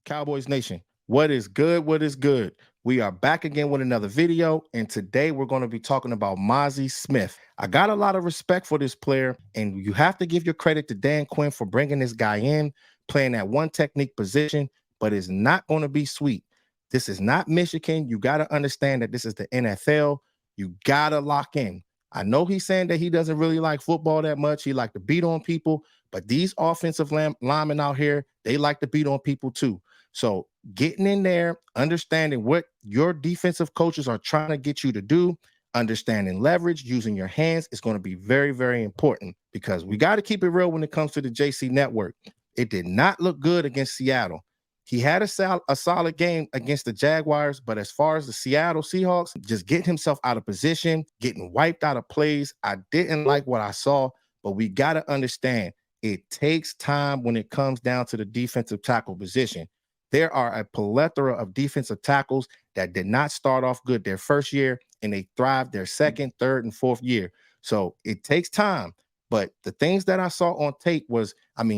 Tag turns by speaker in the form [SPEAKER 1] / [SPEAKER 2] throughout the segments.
[SPEAKER 1] Cowboys Nation, what is good? What is good? We are back again with another video, and today we're going to be talking about Mazi Smith. I got a lot of respect for this player, and you have to give your credit to Dan Quinn for bringing this guy in, playing that one technique position, but it's not going to be sweet. This is not Michigan. You got to understand that this is the NFL. You got to lock in. I know he's saying that he doesn't really like football that much. He like to beat on people, but these offensive linemen out here, they like to beat on people too. So getting in there, understanding what your defensive coaches are trying to get you to do, understanding leverage, using your hands is going to be very, very important because we got to keep it real when it comes to the JC network. It did not look good against Seattle. He had a solid game against the Jaguars, but as far as the Seattle Seahawks, just getting himself out of position, getting wiped out of plays, I didn't like what I saw, but we got to understand it takes time when it comes down to the defensive tackle position. There are a plethora of defensive tackles that did not start off good their first year, and they thrived their second, third, and fourth year. So it takes time. But the things that I saw on tape was,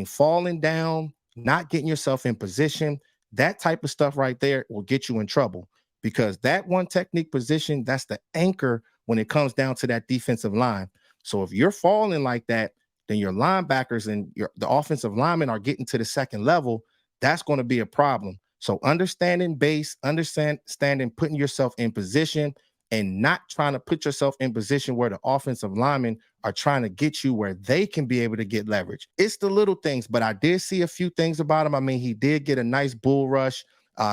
[SPEAKER 1] falling down, not getting yourself in position, that type of stuff right there will get you in trouble because that one technique position, that's the anchor when it comes down to that defensive line. So if you're falling like that, then your linebackers and the offensive linemen are getting to the second level. That's going to be a problem. So understanding base, understanding putting yourself in position and not trying to put yourself in position where the offensive linemen are trying to get you where they can be able to get leverage. It's the little things, but I did see a few things about him. He did get a nice bull rush.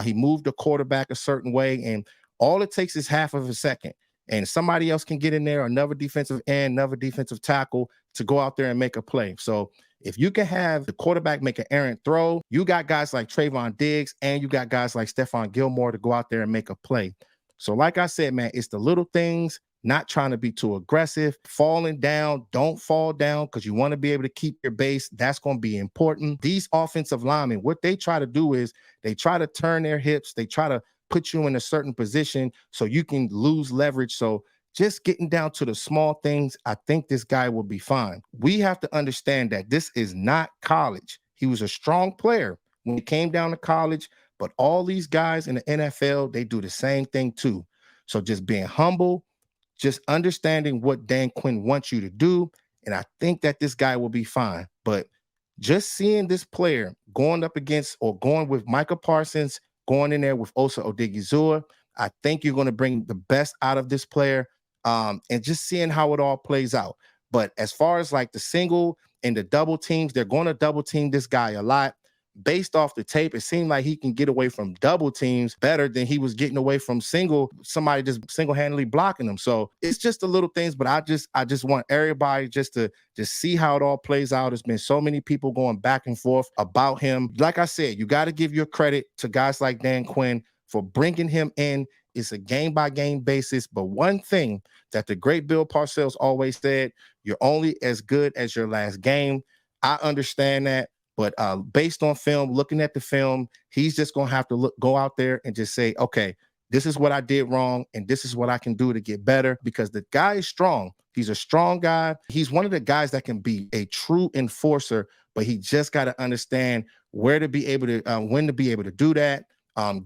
[SPEAKER 1] He moved the quarterback a certain way, and all it takes is half of a second. And somebody else can get in there, another defensive end, another defensive tackle to go out there and make a play. So if you can have the quarterback make an errant throw, you got guys like Trayvon Diggs and you got guys like Stephon Gilmore to go out there and make a play. So like I said, man, it's the little things, not trying to be too aggressive, falling down. Don't fall down because you want to be able to keep your base. That's going to be important. These offensive linemen, what they try to do is they try to turn their hips. They try to put you in a certain position so you can lose leverage. So just getting down to the small things, I think this guy will be fine. We have to understand that this is not college. He was a strong player when he came down to college, but all these guys in the NFL, they do the same thing too. So just being humble, just understanding what Dan Quinn wants you to do, and I think that this guy will be fine. But just seeing this player going up against or going with Micah Parsons, going in there with Osa Odigizua, I think you're going to bring the best out of this player. And just seeing how it all plays out. But as far as like the single and the double teams, they're going to double team this guy a lot. Based off the tape, it seemed like he can get away from double teams better than he was getting away from somebody just single-handedly blocking him. So it's just the little things, but I just want everybody just to see how it all plays out. There's been so many people going back and forth about him. Like I said, you got to give your credit to guys like Dan Quinn for bringing him in. It's a game-by-game basis, but one thing that the great Bill Parcels always said, you're only as good as your last game. I understand that, but based on film, looking at the film, he's just going to have to go out there and just say, okay, this is what I did wrong, and this is what I can do to get better, because the guy is strong. He's a strong guy. He's one of the guys that can be a true enforcer, but he just got to understand where to be able to, when to be able to do that.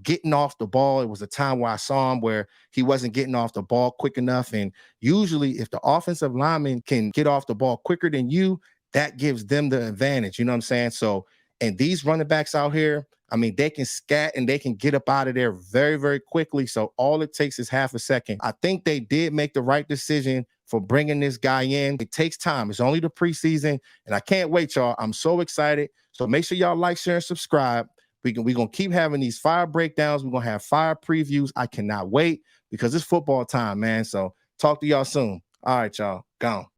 [SPEAKER 1] Getting off the ball. It was a time where I saw him where he wasn't getting off the ball quick enough. And usually if the offensive lineman can get off the ball quicker than you, that gives them the advantage. You know what I'm saying? So, and these running backs out here, they can scat and they can get up out of there very, very quickly. So all it takes is half a second. I think they did make the right decision for bringing this guy in. It takes time. It's only the preseason, and I can't wait, y'all. I'm so excited. So make sure y'all like, share, and subscribe. We're going to keep having these fire breakdowns. We're going to have fire previews. I cannot wait because it's football time, man. So talk to y'all soon. All right, y'all. Gone.